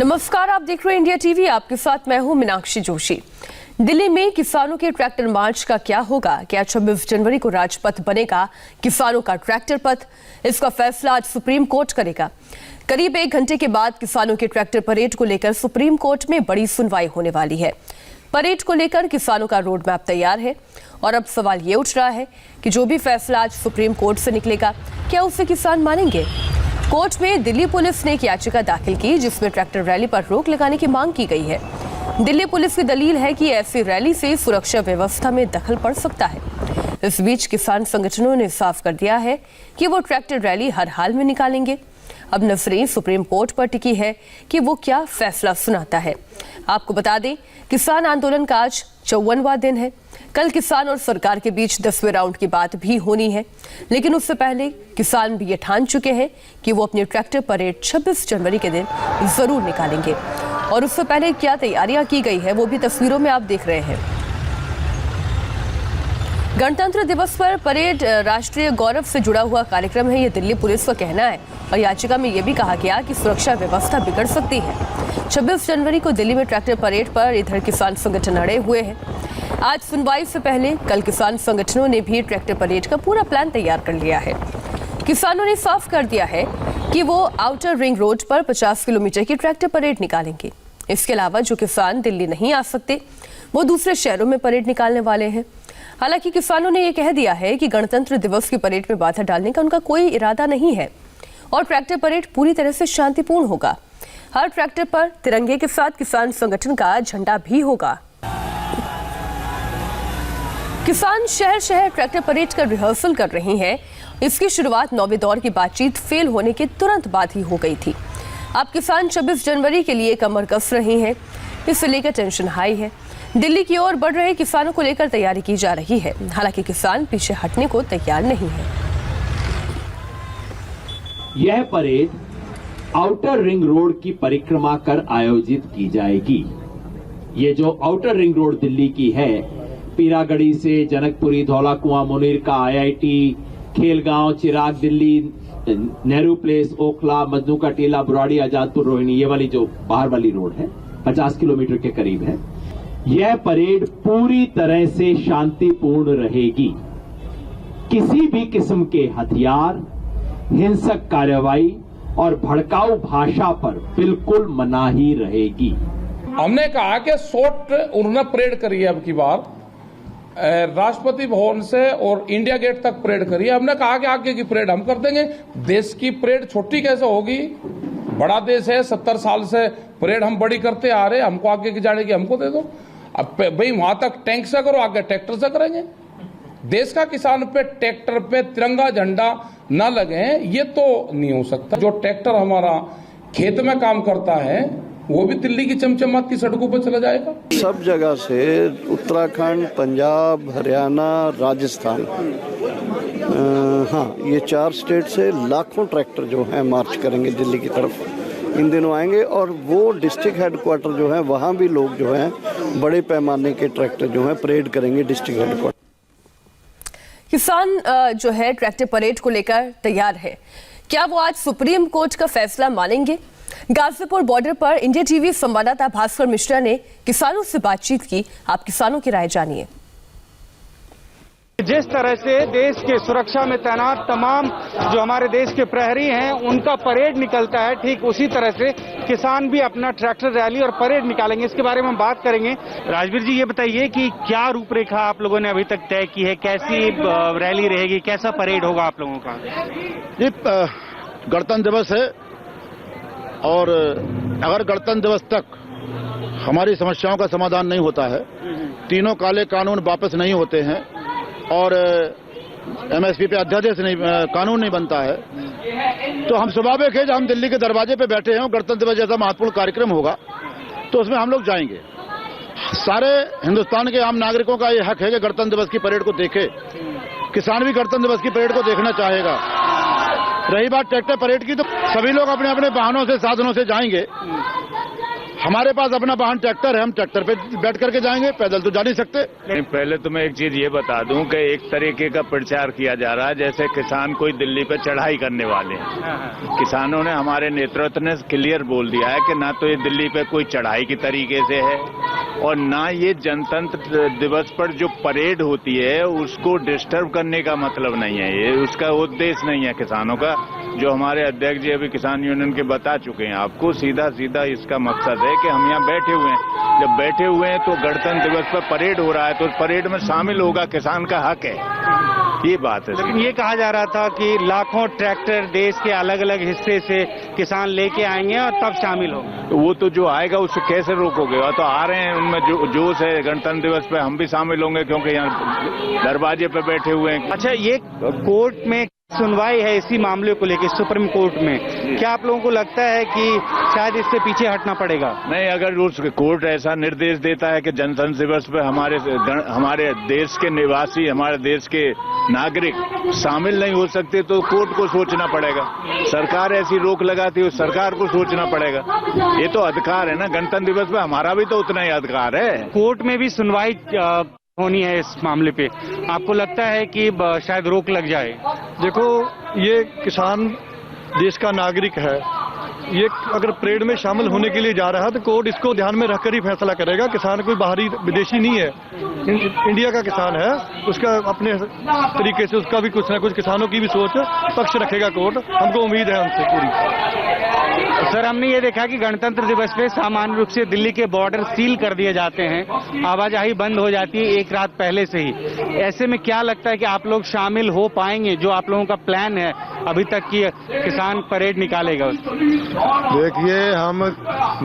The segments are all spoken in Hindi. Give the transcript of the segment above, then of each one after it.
नमस्कार, आप देख रहे हैं इंडिया टीवी। आपके साथ मैं हूं मीनाक्षी जोशी। दिल्ली में किसानों के ट्रैक्टर मार्च का क्या होगा? क्या 26 जनवरी को राजपथ बनेगा किसानों का ट्रैक्टर पथ? इसका फैसला आज सुप्रीम कोर्ट करेगा। करीब 1 घंटे के बाद किसानों के ट्रैक्टर परेड को लेकर सुप्रीम कोर्ट में बड़ी सुनवाई होने वाली है। परेड को लेकर किसानों का रोड मैप तैयार है और अब सवाल ये उठ रहा है कि जो भी फैसला आज सुप्रीम कोर्ट से निकलेगा, क्या उसे किसान मानेंगे? कोर्ट में दिल्ली पुलिस ने एक याचिका दाखिल की जिसमें ट्रैक्टर रैली पर रोक लगाने की मांग की गई है। दिल्ली पुलिस की दलील है कि ऐसी रैली से सुरक्षा व्यवस्था में दखल पड़ सकता है। इस बीच किसान संगठनों ने साफ कर दिया है कि वो ट्रैक्टर रैली हर हाल में निकालेंगे। अब नजरें सुप्रीम कोर्ट पर टिकी है कि वो क्या फैसला सुनाता है। आपको बता दें, किसान आंदोलन का आज 54वां दिन है। कल किसान और सरकार के बीच 10वें राउंड की बात भी होनी है, लेकिन उससे पहले किसान भी ये ठान चुके हैं कि वो अपनी ट्रैक्टर परेड 26 जनवरी के दिन जरूर निकालेंगे। और उससे पहले क्या तैयारियां की गई है वो भी तस्वीरों में आप देख रहे हैं। गणतंत्र दिवस पर परेड राष्ट्रीय गौरव से जुड़ा हुआ कार्यक्रम है, ये दिल्ली पुलिस का कहना है। और याचिका में यह भी कहा गया कि सुरक्षा व्यवस्था बिगड़ सकती है। 26 जनवरी को दिल्ली में ट्रैक्टर परेड पर इधर किसान संगठन अड़े हुए हैं। आज सुनवाई से पहले कल किसान संगठनों ने भी ट्रैक्टर परेड का पूरा प्लान तैयार कर लिया है। किसानों ने साफ कर दिया है कि वो आउटर रिंग रोड पर 50 किलोमीटर की ट्रैक्टर परेड निकालेंगे। इसके अलावा जो किसान दिल्ली नहीं आ सकते, वो दूसरे शहरों में परेड निकालने वाले हैं। हालांकि किसानों ने यह कह दिया है कि गणतंत्र दिवस की परेड में बाधा डालने का उनका कोई इरादा नहीं है और ट्रैक्टर परेड पूरी तरह से शांतिपूर्ण होगा। हर ट्रैक्टर पर तिरंगे के साथ किसान संगठन का झंडा भी होगा। किसान शहर शहर ट्रैक्टर परेड का रिहर्सल कर रहे हैं। इसकी शुरुआत 9वें दौर की बातचीत फेल होने के तुरंत बाद ही हो गई थी। अब किसान 26 जनवरी के लिए कमर कस रहे हैं। इसे लेकर टेंशन हाई है। दिल्ली की ओर बढ़ रहे किसानों को लेकर तैयारी की जा रही है। हालांकि किसान पीछे हटने को तैयार नहीं है। यह परेड आउटर रिंग रोड की परिक्रमा कर आयोजित की जाएगी। ये जो आउटर रिंग रोड दिल्ली की है, पीरागढ़ी से जनकपुरी, धौला कुआं, मुनीर का IIT, खेलगांव, चिराग दिल्ली, नेहरू प्लेस, ओखला, मजनू का टीला, बुराड़ी, आजादपुर, रोहिणी, ये वाली जो बाहर वाली रोड है 50 किलोमीटर के करीब है। यह परेड पूरी तरह से शांतिपूर्ण रहेगी। किसी भी किस्म के हथियार, हिंसक कार्रवाई और भड़काऊ भाषा पर बिल्कुल मनाही रहेगी। हमने कहा कि शॉर्ट उन्होंने परेड करी है, अब की बार राष्ट्रपति भवन से और इंडिया गेट तक परेड करी है। हमने कहा कि आगे की परेड हम कर देंगे। देश की परेड छोटी कैसे होगी? बड़ा देश है, 70 साल से परेड हम बड़ी करते आ रहे हैं। हमको आगे की जाने की हमको दे दो। अब भाई वहां तक टैंक से करो, आगे ट्रैक्टर से करेंगे। देश का किसान पे ट्रैक्टर पे तिरंगा झंडा न लगे, ये तो नहीं हो सकता। जो ट्रैक्टर हमारा खेत में काम करता है वो भी दिल्ली की चमचमाती सड़कों पर चला जाएगा। सब जगह से उत्तराखंड, पंजाब, हरियाणा, राजस्थान, हाँ, ये 4 स्टेट से लाखों ट्रैक्टर जो हैं मार्च करेंगे दिल्ली की तरफ। इन दिनों आएंगे और वो डिस्ट्रिक्ट हेडक्वार्टर जो है वहाँ भी लोग जो हैं बड़े पैमाने के ट्रैक्टर जो हैं परेड करेंगे डिस्ट्रिक्ट हेडक्वार्टर। किसान जो है ट्रैक्टर परेड को लेकर तैयार है। क्या वो आज सुप्रीम कोर्ट का फैसला मानेंगे? गाजीपुर बॉर्डर पर इंडिया टीवी संवाददाता भास्कर मिश्रा ने किसानों से बातचीत की। आप किसानों की राय जानिए। जिस तरह से देश के सुरक्षा में तैनात तमाम जो हमारे देश के प्रहरी हैं उनका परेड निकलता है, ठीक उसी तरह से किसान भी अपना ट्रैक्टर रैली और परेड निकालेंगे। इसके बारे में हम बात करेंगे। राजवीर जी, ये बताइए कि क्या रूपरेखा आप लोगों ने अभी तक तय की है? कैसी रैली रहेगी, कैसा परेड होगा आप लोगों का? ये गणतंत्र दिवस है और अगर गणतंत्र दिवस तक हमारी समस्याओं का समाधान नहीं होता है, तीनों काले कानून वापस नहीं होते हैं और MSP पे अध्यादेश नहीं, कानून नहीं बनता है, तो हम स्वाभाविक है जब हम दिल्ली के दरवाजे पे बैठे हैं, गणतंत्र दिवस जैसा महत्वपूर्ण कार्यक्रम होगा तो उसमें हम लोग जाएंगे। सारे हिंदुस्तान के आम नागरिकों का ये हक है कि गणतंत्र दिवस की परेड को देखे। किसान भी गणतंत्र दिवस की परेड को देखना चाहेगा। रही बात ट्रैक्टर परेड की, तो सभी लोग अपने अपने वाहनों से, साधनों से जाएंगे। हमारे पास अपना वाहन ट्रैक्टर है, हम ट्रैक्टर पे बैठ करके जाएंगे, पैदल तो जा नहीं सकते। नहीं, पहले तो मैं एक चीज ये बता दूं कि एक तरीके का प्रचार किया जा रहा है जैसे किसान कोई दिल्ली पे चढ़ाई करने वाले हैं। किसानों ने, हमारे नेतृत्व ने क्लियर बोल दिया है कि ना तो ये दिल्ली पे कोई चढ़ाई की तरीके से है और ना ये जनतंत्र दिवस पर जो परेड होती है उसको डिस्टर्ब करने का मतलब नहीं है, ये उसका उद्देश्य नहीं है किसानों का। जो हमारे अध्यक्ष जी अभी किसान यूनियन के बता चुके हैं आपको, सीधा सीधा इसका मकसद है कि हम यहाँ बैठे हुए हैं, जब बैठे हुए हैं तो गणतंत्र दिवस पर परेड हो रहा है तो उस परेड में शामिल होगा, किसान का हक है, ये बात है। लेकिन ये कहा जा रहा था कि लाखों ट्रैक्टर देश के अलग अलग हिस्से से किसान लेके आएंगे और तब शामिल होंगे। वो तो जो आएगा उससे कैसे रोकोगे, वो तो आ रहे हैं, उनमें जो जोश है। गणतंत्र दिवस पे हम भी शामिल होंगे क्योंकि यहाँ दरवाजे पे बैठे हुए हैं। अच्छा, ये कोर्ट में सुनवाई है इसी मामले को लेकर सुप्रीम कोर्ट में, क्या आप लोगों को लगता है कि शायद इससे पीछे हटना पड़ेगा? नहीं, अगर उस कोर्ट ऐसा निर्देश देता है कि गणतंत्र दिवस पर हमारे देश के निवासी, हमारे देश के नागरिक शामिल नहीं हो सकते तो कोर्ट को सोचना पड़ेगा। सरकार ऐसी रोक लगाती है, सरकार को सोचना पड़ेगा। ये तो अधिकार है ना, गणतंत्र दिवस पर हमारा भी तो उतना ही अधिकार है। कोर्ट में भी सुनवाई होनी है इस मामले पे, आपको लगता है कि शायद रोक लग जाए? देखो, ये किसान देश का नागरिक है, ये अगर परेड में शामिल होने के लिए जा रहा है तो कोर्ट इसको ध्यान में रखकर ही फैसला करेगा। किसान कोई बाहरी विदेशी नहीं है, इंडिया का किसान है, उसका अपने तरीके से उसका भी कुछ ना कुछ किसानों की भी सोच पक्ष रखेगा कोर्ट, हमको उम्मीद है उनसे पूरी। सर, हमने ये देखा कि गणतंत्र दिवस पे सामान्य रूप से दिल्ली के बॉर्डर सील कर दिए जाते हैं, आवाजाही बंद हो जाती है एक रात पहले से ही। ऐसे में क्या लगता है कि आप लोग शामिल हो पाएंगे? जो आप लोगों का प्लान है अभी तक की किसान परेड निकालेगा उसको? देखिए, हम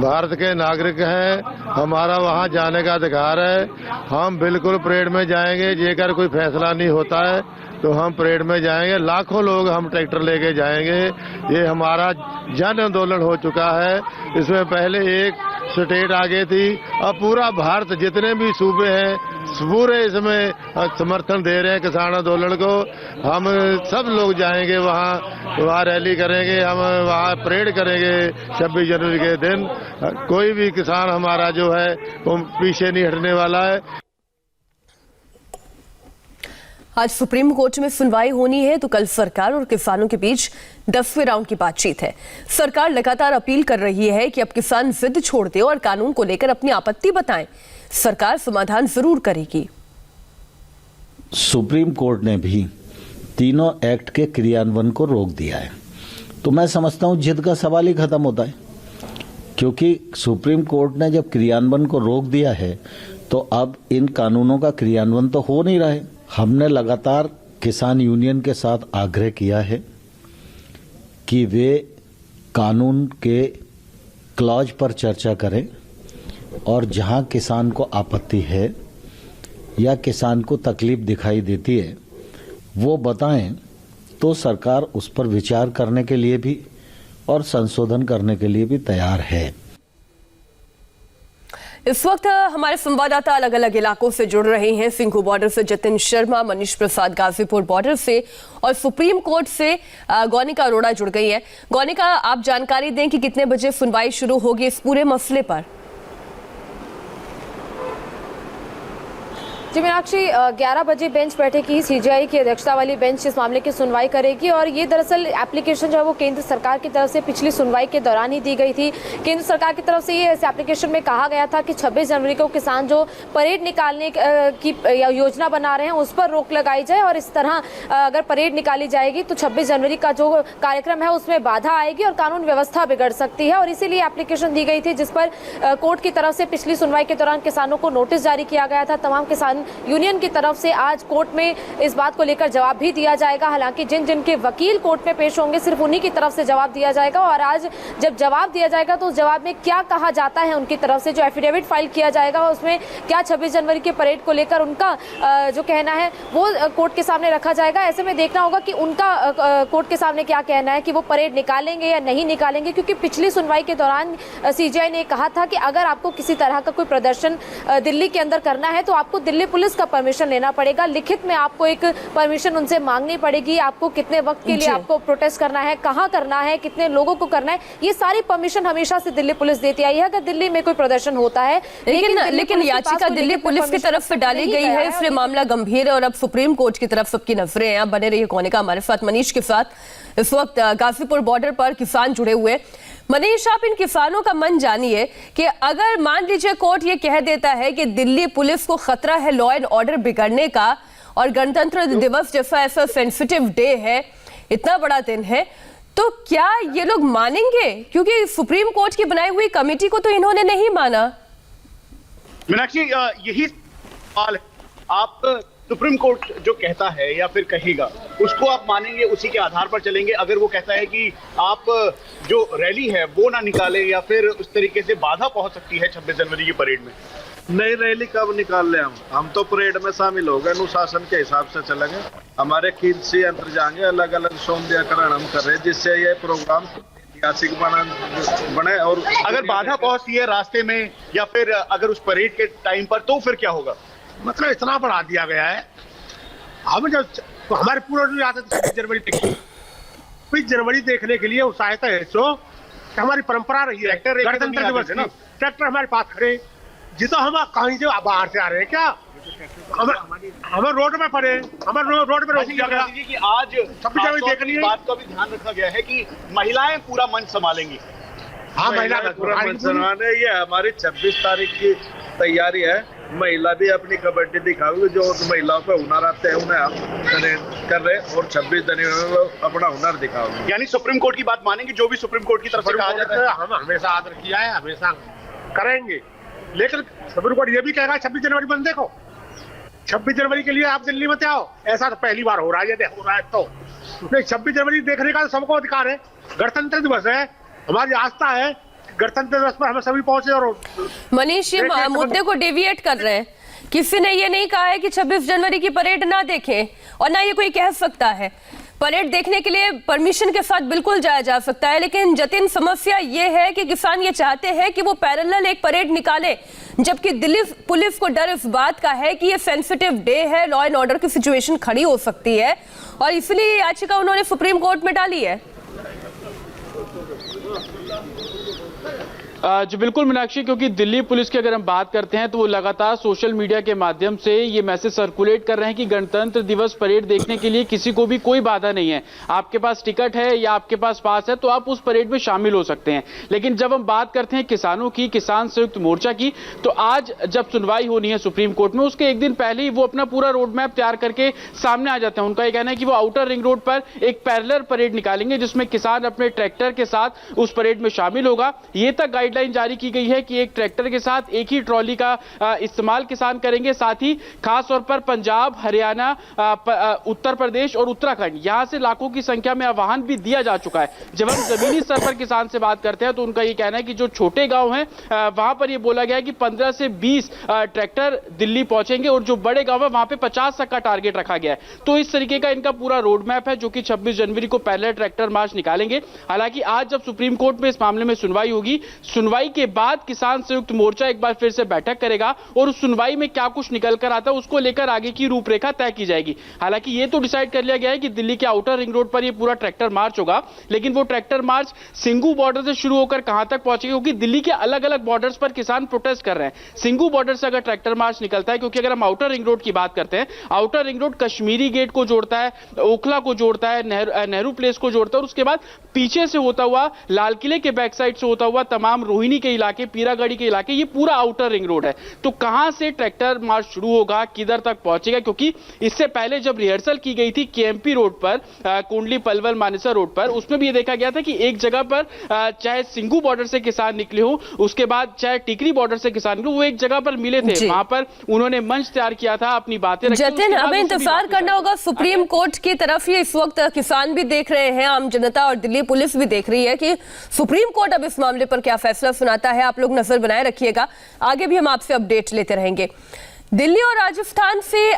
भारत के नागरिक हैं, हमारा वहाँ जाने का अधिकार है, हम बिल्कुल परेड में जाएंगे। जेकर कोई फैसला नहीं होता है तो हम परेड में जाएंगे, लाखों लोग हम ट्रैक्टर लेके जाएंगे। ये हमारा जन आंदोलन हो चुका है, इसमें पहले एक स्टेट आगे थी, अब पूरा भारत जितने भी सूबे हैं पूरे इसमें समर्थन दे रहे हैं किसान आंदोलन को। हम सब लोग जाएंगे वहाँ रैली करेंगे, हम वहाँ परेड करेंगे 26 जनवरी के दिन। कोई भी किसान हमारा जो है वो पीछे नहीं हटने वाला है। आज सुप्रीम कोर्ट में सुनवाई होनी है तो कल सरकार और किसानों के बीच 10वें राउंड की बातचीत है। सरकार लगातार अपील कर रही है कि अब किसान जिद छोड़ दें और कानून को लेकर अपनी आपत्ति बताएं। सरकार समाधान जरूर करेगी। सुप्रीम कोर्ट ने भी तीनों एक्ट के क्रियान्वयन को रोक दिया है, तो मैं समझता हूं जिद का सवाल ही खत्म होता है, क्योंकि सुप्रीम कोर्ट ने जब क्रियान्वयन को रोक दिया है तो अब इन कानूनों का क्रियान्वयन तो हो नहीं रहा है। हमने लगातार किसान यूनियन के साथ आग्रह किया है कि वे कानून के क्लॉज पर चर्चा करें और जहां किसान को आपत्ति है या किसान को तकलीफ दिखाई देती है वो बताएं, तो सरकार उस पर विचार करने के लिए भी और संशोधन करने के लिए भी तैयार है। इस वक्त हमारे संवाददाता अलग अलग इलाकों से जुड़ रहे हैं। सिंघू बॉर्डर से जतिन शर्मा, मनीष प्रसाद गाजीपुर बॉर्डर से और सुप्रीम कोर्ट से गौनिका अरोड़ा जुड़ गई है। गौनिका, आप जानकारी दें कि कितने बजे सुनवाई शुरू होगी इस पूरे मसले पर? जी मीनाक्षी, 11 बजे बेंच बैठेगी। सीजीआई की अध्यक्षता वाली बेंच इस मामले की सुनवाई करेगी और ये दरअसल एप्लीकेशन जो है वो केंद्र सरकार की तरफ से पिछली सुनवाई के दौरान ही दी गई थी। केंद्र सरकार की तरफ से ये इस एप्लीकेशन में कहा गया था कि 26 जनवरी को किसान जो परेड निकालने की योजना बना रहे हैं उस पर रोक लगाई जाए और इस तरह अगर परेड निकाली जाएगी तो 26 जनवरी का जो कार्यक्रम है उसमें बाधा आएगी और कानून व्यवस्था बिगड़ सकती है और इसीलिए एप्लीकेशन दी गई थी, जिस पर कोर्ट की तरफ से पिछली सुनवाई के दौरान किसानों को नोटिस जारी किया गया था। तमाम किसान यूनियन की तरफ से आज कोर्ट में इस बात को लेकर जवाब भी दिया जाएगा। हालांकि जिन जिन के वकील कोर्ट में पेश होंगे सिर्फ उन्हीं की तरफ से जवाब दिया जाएगा और आज जब जवाब दिया जाएगा तो उस जवाब में क्या कहा जाता है उनकी तरफ से, जो एफिडेविट फाइल किया जाएगा उसमें क्या 26 जनवरी के परेड को लेकर उनका जो कहना है वो कोर्ट के सामने रखा जाएगा। ऐसे में देखना होगा कि उनका कोर्ट के सामने क्या कहना है कि वो परेड निकालेंगे या नहीं निकालेंगे, क्योंकि पिछली सुनवाई के दौरान सीजीआई ने कहा था कि अगर आपको किसी तरह का कोई प्रदर्शन दिल्ली के अंदर करना है तो आपको दिल्ली पुलिस का परमिशन लेना पड़ेगा, लिखित में आपको एक परमिशन उनसे मांगनी पड़ेगी, आपको कितने वक्त के लिए आपको प्रोटेस्ट करना है, कहाँ करना है, कितने लोगों को करना है, ये सारी परमिशन हमेशा से दिल्ली पुलिस देती आई है अगर दिल्ली में कोई प्रदर्शन होता है। लेकिन याचिका दिल्ली पुलिस की तरफ से डाली गई है, इसलिए मामला गंभीर है और अब सुप्रीम कोर्ट की तरफ सबकी नजरें हैं। बने रहिए कोने का हमारे साथ मनीष के साथ। इस वक्त गाजीपुर बॉर्डर पर किसान जुड़े हुए। मनीष, आप इन किसानों का मन जानिए कि अगर मान लीजिए कोर्ट ये कह देता है कि दिल्ली पुलिस को खतरा है लॉ एंड ऑर्डर बिगड़ने का और गणतंत्र दिवस जैसा ऐसा सेंसिटिव डे है, इतना बड़ा दिन है, तो क्या ये लोग मानेंगे? क्योंकि सुप्रीम कोर्ट की बनाई हुई कमेटी को तो इन्होंने नहीं माना। मीनाक्षी, यही सवाल है। आप सुप्रीम कोर्ट जो कहता है या फिर कहेगा उसको आप मानेंगे, उसी के आधार पर चलेंगे। अगर वो कहता है कि आप जो रैली है वो ना निकाले या फिर उस तरीके से बाधा पहुंच सकती है 26 जनवरी की परेड में, नई रैली कब निकाल ले हम तो परेड में शामिल हो गए, अनुशासन के हिसाब से चलेंगे। हमारे खिलसी यंत्र जाएंगे, अलग अलग सौंदर्यकरण हम कर रहे हैं जिससे ये प्रोग्राम ऐतिहासिक बने। और अगर बाधा पहुंचती है रास्ते में या फिर अगर उस परेड के टाइम पर, तो फिर क्या होगा? मतलब इतना बढ़ा दिया गया है। हम जब हमारे पूर्वज आते थे 26 जनवरी देखने, 26 जनवरी देखने के लिए उत्साहित है सो हमारी परंपरा रही है। गणतंत्र दिवस की ट्रैक्टर हमारे पास खड़े, जितना हम कहीं से बाहर से आ रहे हैं क्या, हमें रोड में पड़े, हमें रोड में रोक दिया गया कि आज 26 जनवरी देखनी है। बात का भी ध्यान रखा गया है कि महिलाएं पूरा मंच संभालेंगी। हाँ, महिला पूरा मंच संभाले। ये हमारी 26 तारीख की तैयारी है। महिला भी अपनी कबड्डी दिखाओगे, जो महिलाओं पे हुनर आते हैं उन्हें हम कर रहे हैं और 26 जनवरी अपना हुनर दिखाओगे। यानी सुप्रीम कोर्ट की बात मानेंगे, जो भी सुप्रीम कोर्ट की तरफ से कहा जाता है। हम हमेशा आदर किया है, हमेशा करेंगे, लेकिन सुप्रीम कोर्ट ये भी कहेगा 26 जनवरी बंद देखो, 26 जनवरी के लिए आप दिल्ली में आओ। ऐसा तो पहली बार हो रहा है, हो रहा है तो नहीं। 26 जनवरी देखने का सबको अधिकार है, गणतंत्र दिवस है, हमारी आस्था है, गणतंत्र दिवस पर हमें सभी पहुंचे। और मनीष, ये मुद्दे को डेविएट कर रहे हैं। किसी ने ये नहीं कहा है कि 26 जनवरी की परेड ना देखें और ना ये कोई कह सकता है। परेड देखने के लिए परमिशन के साथ बिल्कुल जाया जा सकता है, लेकिन जतिन समस्या ये है कि किसान ये चाहते हैं कि वो पैरेलल एक परेड निकाले, जबकि दिल्ली पुलिस को डर इस बात का है कि ये सेंसिटिव डे है, लॉ एंड ऑर्डर की सिचुएशन खड़ी हो सकती है और इसलिए याचिका उन्होंने सुप्रीम कोर्ट में डाली है। जी बिल्कुल मीनाक्षी, क्योंकि दिल्ली पुलिस की अगर हम बात करते हैं तो वो लगातार सोशल मीडिया के माध्यम से ये मैसेज सर्कुलेट कर रहे हैं कि गणतंत्र दिवस परेड देखने के लिए किसी को भी कोई बाधा नहीं है। आपके पास टिकट है या आपके पास पास है तो आप उस परेड में शामिल हो सकते हैं। लेकिन जब हम बात करते हैं किसानों की, किसान संयुक्त मोर्चा की, तो आज जब सुनवाई होनी है सुप्रीम कोर्ट में, उसके एक दिन पहले ही वो अपना पूरा रोड मैप तैयार करके सामने आ जाते हैं। उनका ये कहना है कि वो आउटर रिंग रोड पर एक पैरेलल परेड निकालेंगे जिसमें किसान अपने ट्रैक्टर के साथ उस परेड में शामिल होगा। ये तक गाइडलाइन जारी की गई है कि एक ट्रैक्टर के साथ एक ही ट्रॉली का इस्तेमाल किसान करेंगे। साथ ही खास तौर पर पंजाब, हरियाणा, उत्तर प्रदेश और उत्तराखंड, यहां से लाखों की संख्या में आह्वान भी दिया जा चुका है। जब हम जमीनी स्तर पर किसान से बात करते हैं तो उनका यह कहना है कि जो छोटे गांव हैं वहां पर यह बोला गया है कि 15 से 20 ट्रैक्टर दिल्ली पहुंचेंगे और जो बड़े गांव है वहां पे 50 तक का टारगेट रखा गया है। तो इस तरीके का इनका पूरा रोड मैप है जो कि 26 जनवरी को पहले ट्रैक्टर मार्च निकालेंगे। हालांकि आज जब सुप्रीम कोर्ट में इस मामले में सुनवाई होगी, सुनवाई के बाद किसान संयुक्त मोर्चा एक बार फिर से बैठक करेगा और उस सुनवाई में क्या कुछ निकल कर आता है उसको लेकर आगे की रूपरेखा तय की जाएगी। हालांकि ये तो डिसाइड कर लिया गया है कि दिल्ली के आउटर रिंग रोड पर ये पूरा ट्रैक्टर मार्च होगा, लेकिन वो ट्रैक्टर मार्च सिंगू बॉर्डर से शुरू होकर कहां तक पहुंचेगा, क्योंकि दिल्ली के अलग अलग बॉर्डर्स पर किसान प्रोटेस्ट कर रहे हैं। सिंगू बॉर्डर से अगर ट्रैक्टर मार्च निकलता है, क्योंकि अगर हम आउटर रिंग रोड की बात करते हैं, outer ring road Kashmiri gate को जोड़ता है, ओखला को जोड़ता है, नेहरू प्लेस को जोड़ता है और उसके बाद पीछे से होता हुआ लाल किले के बैक साइड से होता हुआ तमाम रोहिणी के इलाके, पीरागढ़ी के इलाके, ये पूरा आउटर रिंग रोड है। तो कहां से ट्रैक्टर मार्च शुरू होगा, किधर तक पहुंचेगा, क्योंकि इससे पहले जब रिहर्सल की गई थी केएमपी रोड पर, कुंडली पलवल मानेसर रोड पर, उसमें भी ये देखा गया था कि एक जगह पर चाहे सिंगू बॉर्डर से किसान निकले हो, उसके बाद चाहे टिकरी बॉर्डर से किसान निकले, वो एक जगह पर मिले थे, वहां पर उन्होंने मंच तैयार किया था, अपनी बातें रखी। जतिन, हमें इंतजार करना होगा सुप्रीम कोर्ट की तरफ। ये इस वक्त किसान भी देख रहे हैं, आम जनता और दिल्ली पुलिस भी देख रही है कि सुप्रीम कोर्ट अब इस मामले पर क्या फैसला सुनाता है। आप लोग नजर बनाए रखिएगा, आगे भी हम आपसे अपडेट लेते रहेंगे। दिल्ली और राजस्थान से